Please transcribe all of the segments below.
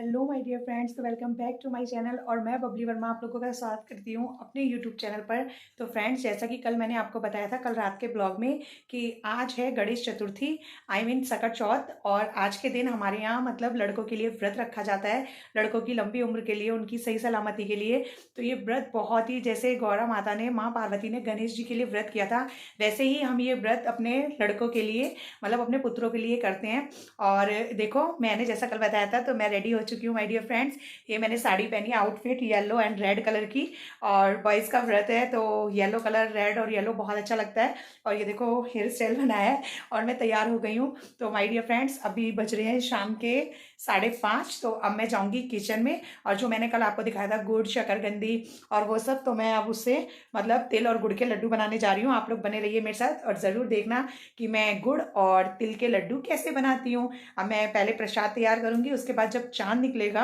Hello my dear friends, तो welcome back to my channel. और मैं बबली वर्मा आप लोगों का स्वागत करती हूँ अपने यूट्यूब चैनल पर। तो फ्रेंड्स, जैसा कि कल मैंने आपको बताया था कल रात के ब्लॉग में कि आज है गणेश चतुर्थी, आई मीन सकट चौथ। और आज के दिन हमारे यहाँ मतलब लड़कों के लिए व्रत रखा जाता है, लड़कों की लंबी उम्र के लिए, उनकी सही सलामती के लिए। तो ये व्रत बहुत ही, जैसे गौरा माता ने, माँ पार्वती ने गणेश जी के लिए व्रत किया था, वैसे ही हम ये व्रत अपने लड़कों के लिए, मतलब अपने पुत्रों के लिए करते हैं। और देखो, मैंने जैसा कल बताया था तो मैं रेडी हो चुकी हूँ माय डियर फ्रेंड्स। ये मैंने साड़ी पहनी, outfit yellow and red colour की। और बॉयज़ का व्रत है तो येलो कलर, रेड और येलो बहुत अच्छा लगता है। और ये देखो हेयर स्टाइल बनाया है और मैं तैयार हो गई हूँ। तो माय डियर फ्रेंड्स, अभी बज रहे हैं शाम के 5:30। तो अब मैं जाऊँगी किचन में, और जो मैंने कल आपको दिखाया था गुड़ शकरकंदी और वो सब, तो मैं अब उससे मतलब तिल और गुड़ के लड्डू बनाने जा रही हूँ। आप लोग बने रहिए मेरे साथ और ज़रूर देखना कि मैं गुड़ और तिल के लड्डू कैसे बनाती हूँ। अब मैं पहले प्रसाद तैयार करूंगी, उसके बाद जब चांद निकलेगा,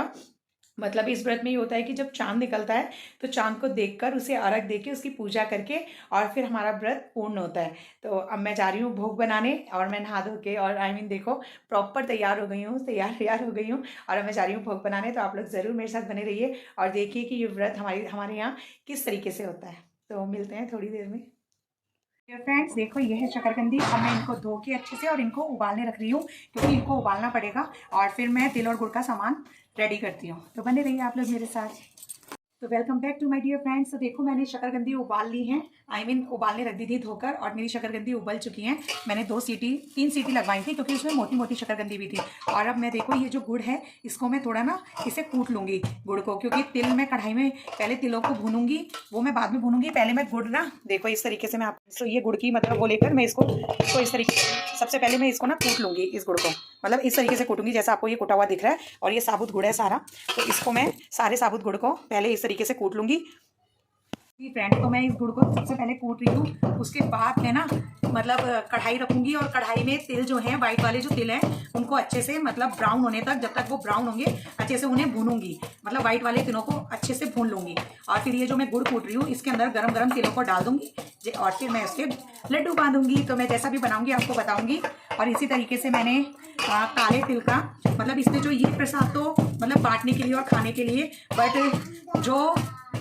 मतलब इस व्रत में ये होता है कि जब चांद निकलता है तो चांद को देखकर उसे अर्घ देके उसकी पूजा करके और फिर हमारा व्रत पूर्ण होता है। तो अब मैं जा रही हूँ भोग बनाने, और मैं नहा धो के, और आई मीन देखो प्रॉपर तैयार हो गई हूँ, तैयार हो गई हूँ। और अब मैं जा रही हूँ भोग बनाने। तो आप लोग ज़रूर मेरे साथ बने रहिए और देखिए कि ये व्रत हमारे यहाँ किस तरीके से होता है। तो मिलते हैं थोड़ी देर में। फ्रेंड्स देखो, ये है शकरकंदी। अब मैं इनको धो के अच्छे से और इनको उबालने रख रही हूँ, क्योंकि इनको उबालना पड़ेगा। और फिर मैं तिल और गुड़ का सामान रेडी करती हूँ। तो बने रहिए आप लोग मेरे साथ। तो welcome back to my dear friends. तो देखो, मैंने शकरकंदी उबाल ली है, आई मीन उबालने रख दी थी धोकर, और मेरी शकरकंदी उबल चुकी हैं। मैंने 3 सीटी लगवाई थी, क्योंकि उसमें मोटी मोटी शकरकंदी भी थी। और अब मैं देखो, ये जो गुड़ है इसको मैं थोड़ा ना इसे कूट लूँगी गुड़ को, क्योंकि तिल मैं कढ़ाई में पहले तिलों को भूनूंगी, वो मैं बाद में भूनूंगी। पहले मैं गुड़ ना, देखो इस तरीके से मैं आप, तो ये गुड़ की मतलब वो लेकर मैं इसको इस तरीके से, सबसे पहले मैं इसको ना कूट लूँगी, इस गुड़ को मतलब इस तरीके से कूटूंगी जैसा आपको ये कुटा हुआ दिख रहा है। और ये साबुत गुड़ है सारा, तो इसको मैं सारे साबुत गुड़ को पहले इस तरीके से कूट लूँगी। फ्रेंड, तो मैं इस गुड़ को सबसे पहले कूट रही हूँ, उसके बाद मैं ना मतलब कढ़ाई रखूंगी, और कढ़ाई में तिल जो है, वाइट वाले जो तिल हैं, उनको अच्छे से मतलब ब्राउन होने तक, जब तक वो ब्राउन होंगे अच्छे से उन्हें भूनूंगी, मतलब वाइट वाले तिलों को अच्छे से भून लूंगी। और फिर ये जो मैं गुड़ कूट रही हूँ इसके अंदर गरम गरम तिलों को डाल दूंगी, और फिर मैं उसके लड्डू बांधूंगी। तो मैं जैसा भी बनाऊंगी आपको बताऊंगी। और इसी तरीके से मैंने काले तिल का, मतलब इसमें जो ये प्रसाद तो मतलब बांटने के लिए और खाने के लिए, बट जो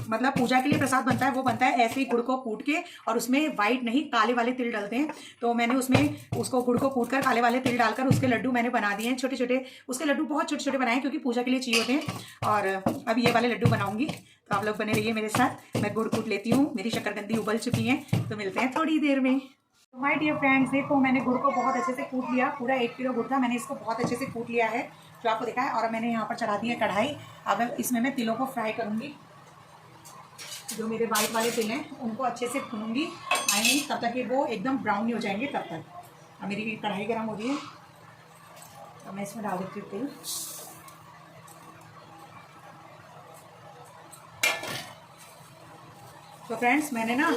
मतलब पूजा के लिए प्रसाद बनता है वो बनता है ऐसे ही गुड़ को कूट के, और उसमें वाइट नहीं काले वाले तिल डालते हैं। तो मैंने उसमें उसको गुड़ को कूट कर काले वाले तिल डालकर उसके लड्डू मैंने बना दिए हैं छोटे छोटे। उसके लड्डू बहुत छोटे छोटे बनाए, क्योंकि पूजा के लिए चाहिए होते हैं। और अब ये वाले लड्डू बनाऊंगी, तो आप लोग बने रहिए मेरे साथ। मैं गुड़ कूट लेती हूँ, मेरी शकरकंदी उबल चुकी है, तो मिलते हैं थोड़ी देर में। तो माय डियर फ्रेंड्स देखो, मैंने गुड़ को बहुत अच्छे से कूट लिया, पूरा 1 किलो गुड़ था, मैंने इसको बहुत अच्छे से कूट लिया है जो आपको दिखा है। और मैंने यहाँ पर चढ़ा दी है कढ़ाई। अब इसमें मैं तिलों को फ्राई करूँगी, जो मेरे वाइट वाले तिल हैं उनको अच्छे से भूनूंगी, आई मीन तब तक कि वो एकदम ब्राउन नहीं हो जाएंगे तब तक। अब मेरी कढ़ाई गर्म हो रही है, तो मैं इसमें डाल देती हूँ तिल। तो फ्रेंड्स, मैंने ना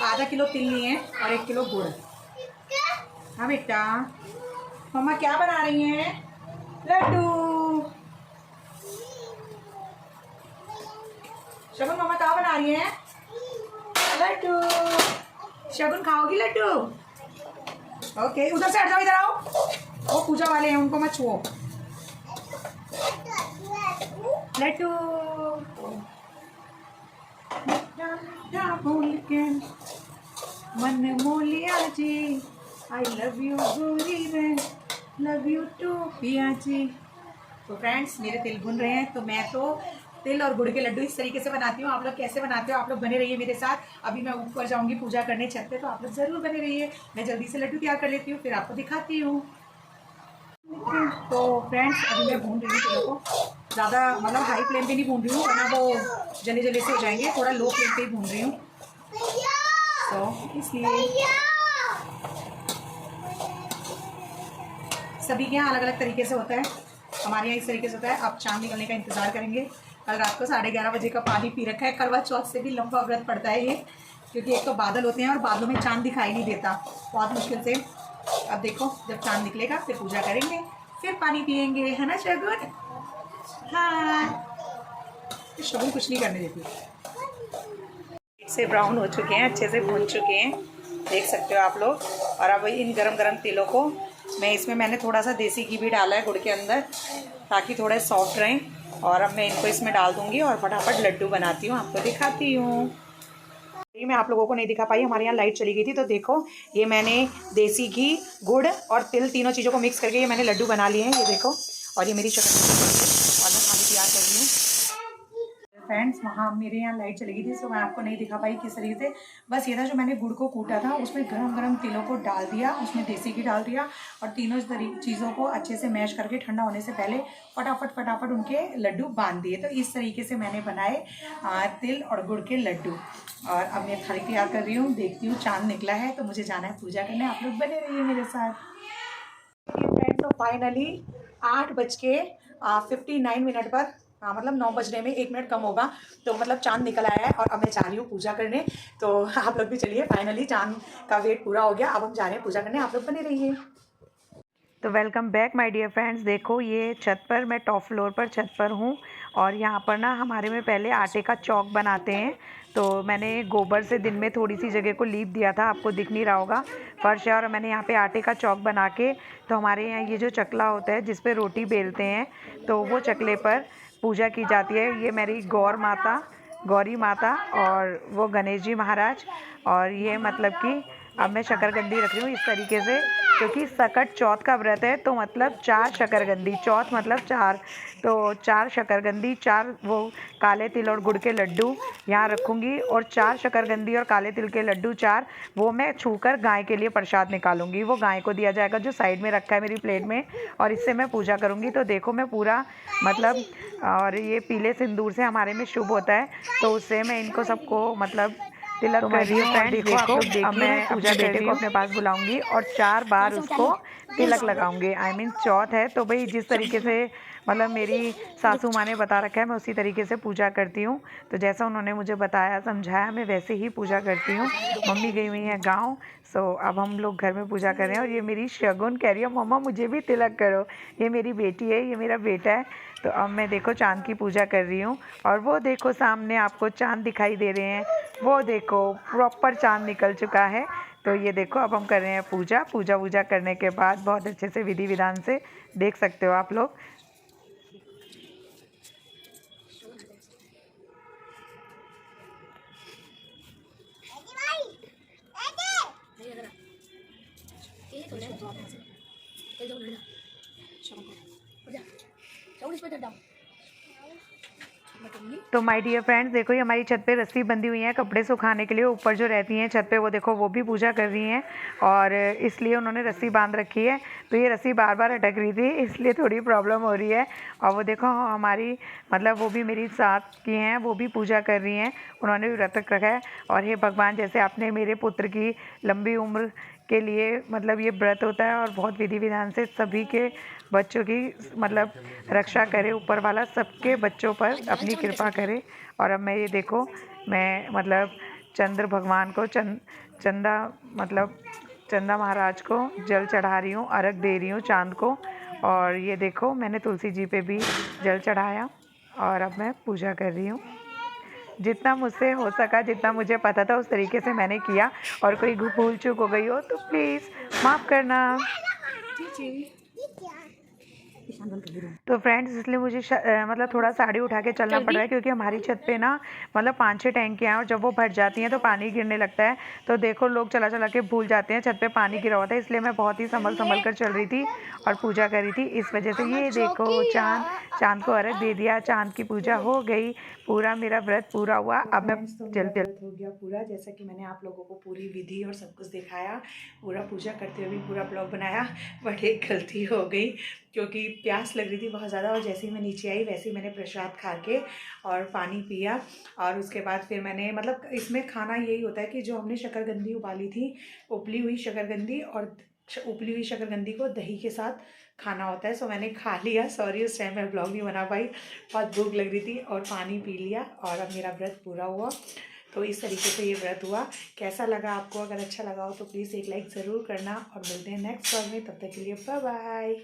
आधा किलो तिल लिए हैं और 1 किलो गुड़। हाँ बेटा, मम्मा क्या बना रही हैं? लड्डू। शगुन, मम्मा क्या बना रही हैं? लड्डू। शगुन खाओगी लड्डू? ओके, उधर से हट जाओ, इधर आओ। वो पूजा वाले हैं, उनको मत छुओ। लड्डू बोल के मन मोलिया जी, आई लव यू गोरी रे, लव यू टू पिया जी। तो फ्रेंड्स, मेरे तिल भुन रहे हैं, तो मैं तो तिल और गुड़ के लड्डू इस तरीके से बनाती हूँ। आप लोग कैसे बनाते हो? आप लोग बने रहिए मेरे साथ। अभी मैं ऊपर जाऊँगी पूजा करने छत पे, तो आप लोग ज़रूर बने रहिए। मैं जल्दी से लड्डू तैयार कर लेती हूँ, फिर आपको दिखाती हूँ। तो फ्रेंड्स, अभी मैं भून रही हूँ तिलों को, ज़्यादा मतलब हाई फ्लेम पे नहीं भून रही हूँ, वरना वो जले जले से हो जाएंगे। थोड़ा लो फ्लेम पे ही भून रही हूँ, तो इसलिए सभी के यहाँ अलग अलग तरीके से होता है, हमारे यहाँ इस तरीके से होता है। आप चांद निकलने का इंतज़ार करेंगे। कल रात को 11:30 बजे का पानी पी रखा है। करवा चौथ से भी लंबा व्रत पड़ता है ये, क्योंकि एक तो बादल होते हैं और बादलों में चांद दिखाई नहीं देता, बहुत मुश्किल से। अब देखो, जब चांद निकलेगा फिर पूजा करेंगे, फिर पानी पियेंगे, है ना शगुन? हाँ, शगुन कुछ नहीं करने देती। से ब्राउन हो चुके हैं, अच्छे से भून चुके हैं, देख सकते हो आप लोग। और अब इन गरम गरम तिलों को मैं, इसमें मैंने थोड़ा सा देसी घी भी डाला है गुड़ के अंदर, ताकि थोड़े सॉफ्ट रहें। और अब मैं इनको इसमें डाल दूँगी और फटाफट लड्डू बनाती हूँ, आपको दिखाती हूँ। ये मैं आप लोगों को नहीं दिखा पाई, हमारे यहाँ लाइट चली गई थी। तो देखो ये मैंने देसी घी, गुड़ और तिल तीनों चीज़ों को मिक्स करके ये मैंने लड्डू बना लिए हैं, ये देखो। और ये मेरी शक्कर और मैं खाली तैयार कर रही हूँ। फ्रेंड्स वहाँ मेरे यहाँ लाइट चली गई थी, तो मैं आपको नहीं दिखा पाई किस तरीके से। बस ये था, जो मैंने गुड़ को कूटा था उसमें गरम गरम तिलों को डाल दिया, उसमें देसी घी डाल दिया और तीनों चीज़ों को अच्छे से मैश करके ठंडा होने से पहले फटाफट उनके लड्डू बांध दिए। तो इस तरीके से मैंने बनाए तिल और गुड़ के लड्डू। और अब मैं थाली तैयार कर रही हूँ, देखती हूँ चाँद निकला है तो मुझे जाना है पूजा करने। आप लोग बने रहिए मेरे साथ। फ्रेंड तो फाइनली 8:59 पर, हाँ मतलब 9 बजने में 1 मिनट कम होगा, तो मतलब चांद निकल आया है। और अब मैं जा रही हूँ पूजा करने, तो आप लोग भी चलिए। फाइनली चांद का वेट पूरा हो गया, अब हम जा रहे हैं पूजा करने, आप लोग बने रहिए। तो welcome back my dear friends. देखो ये छत पर, मैं टॉप फ्लोर पर छत पर हूँ और यहाँ पर ना हमारे में पहले आटे का चौक बनाते हैं। तो मैंने गोबर से दिन में थोड़ी सी जगह को लीप दिया था, आपको दिख नहीं रहा होगा फर्श है। और मैंने यहाँ पे आटे का चौक बना के, तो हमारे यहाँ ये जो चकला होता है जिस पे रोटी बेलते हैं, तो वो चकले पर पूजा की जाती है। ये मेरी गौरी माता और वो गणेश जी महाराज। और ये मतलब कि अब मैं शकरकंदी रख रही हूँ इस तरीके से, क्योंकि सकट चौथ का व्रत है, तो मतलब 4 शकरकंदी, चौथ मतलब 4, तो 4 शकरकंदी, 4 वो काले तिल और गुड़ के लड्डू यहाँ रखूँगी। और 4 शकरकंदी और काले तिल के लड्डू 4 वो मैं छूकर गाय के लिए प्रसाद निकालूंगी, वो गाय को दिया जाएगा जो साइड में रखा है मेरी प्लेट में, और इससे मैं पूजा करूँगी। तो देखो मैं पूरा मतलब, और ये पीले सिंदूर से हमारे में शुभ होता है, तो उससे मैं इनको सबको मतलब तिलक कर रही हूँ। फ्रेंड्स देखो अब मैं पूजा बेटे को अपने पास बुलाऊंगी और 4 बार उसको तिलक लगाऊंगी। आई मीन चौथ है, तो भाई जिस तरीके से मतलब मेरी सासू माँ ने बता रखा है, मैं उसी तरीके से पूजा करती हूँ। तो जैसा उन्होंने मुझे बताया समझाया, मैं वैसे ही पूजा करती हूँ। मम्मी गई हुई हैं गाँव, सो अब हम लोग घर में पूजा कर रहे हैं। और ये मेरी शगुन कह रही है मम्मा मुझे भी तिलक करो। ये मेरी बेटी है, ये मेरा बेटा है। तो अब मैं देखो चाँद की पूजा कर रही हूँ। और वो देखो सामने आपको चाँद दिखाई दे रहे हैं, वो देखो प्रॉपर चाँद निकल चुका है। तो ये देखो अब हम कर रहे हैं पूजा करने के बाद बहुत अच्छे से विधि विधान से, देख सकते हो आप लोग। तो माय डियर फ्रेंड्स देखो ये हमारी छत पे रस्सी बंधी हुई है कपड़े सुखाने के लिए, ऊपर जो रहती हैं छत पे वो देखो वो भी पूजा कर रही हैं, और इसलिए उन्होंने रस्सी बांध रखी है। तो ये रस्सी बार बार अटक रही थी, इसलिए थोड़ी प्रॉब्लम हो रही है। और वो देखो हमारी मतलब वो भी मेरी साथ की हैं, वो भी पूजा कर रही हैं, उन्होंने भी व्रत रखा है। और हे भगवान जैसे आपने मेरे पुत्र की लंबी उम्र के लिए मतलब ये व्रत होता है, और बहुत विधि विधान से सभी के बच्चों की मतलब रक्षा करे ऊपर वाला, सबके बच्चों पर अपनी कृपा करे। और अब मैं ये देखो मैं मतलब चंद्र भगवान को चंदा महाराज को जल चढ़ा रही हूँ, अर्घ दे रही हूँ चांद को। और ये देखो मैंने तुलसी जी पे भी जल चढ़ाया, और अब मैं पूजा कर रही हूँ। जितना मुझसे हो सका, जितना मुझे पता था उस तरीके से मैंने किया, और कोई भूल चूक हो गई हो तो प्लीज़ माफ़ करना। तो फ्रेंड्स इसलिए मुझे मतलब थोड़ा साड़ी उठा के चलना पड़ रहा है, क्योंकि हमारी छत पे ना मतलब 5-6 टैंकियाँ हैं, और जब वो भर जाती हैं तो पानी गिरने लगता है। तो देखो लोग चला चला के भूल जाते हैं छत पे पानी गिरा हुआ था, इसलिए मैं बहुत ही संभल कर चल रही थी और पूजा कर रही थी। इस वजह से ये देखो चाँद को अर्घ दे दिया, चाँद की पूजा हो गई, पूरा मेरा व्रत पूरा हुआ। अब मैं जल्दी हो गया पूरा, जैसा कि मैंने आप लोगों को पूरी विधि और सब कुछ दिखाया, पूरा पूजा करते हुए भी पूरा ब्लॉग बनाया। बट एक गलती हो गई, क्योंकि प्यास लग रही थी बहुत ज़्यादा, और जैसे ही मैं नीचे आई वैसे ही मैंने प्रसाद खा के और पानी पिया। और उसके बाद फिर मैंने मतलब इसमें खाना यही होता है कि जो हमने शकरकंदी उबाली थी, उबली हुई शकरकंदी, और उबली हुई शकरकंदी को दही के साथ खाना होता है। सो मैंने खा लिया, सॉरी उस टाइम मैं ब्लॉग नहीं बना पाई, बहुत भूख लग रही थी, और पानी पी लिया, और अब मेरा व्रत पूरा हुआ। तो इस तरीके से ये व्रत हुआ। कैसा लगा आपको? अगर अच्छा लगा हो तो प्लीज़ एक लाइक ज़रूर करना, और मिलते हैं नेक्स्ट व्लॉग में, तब तक के लिए बाय बाय।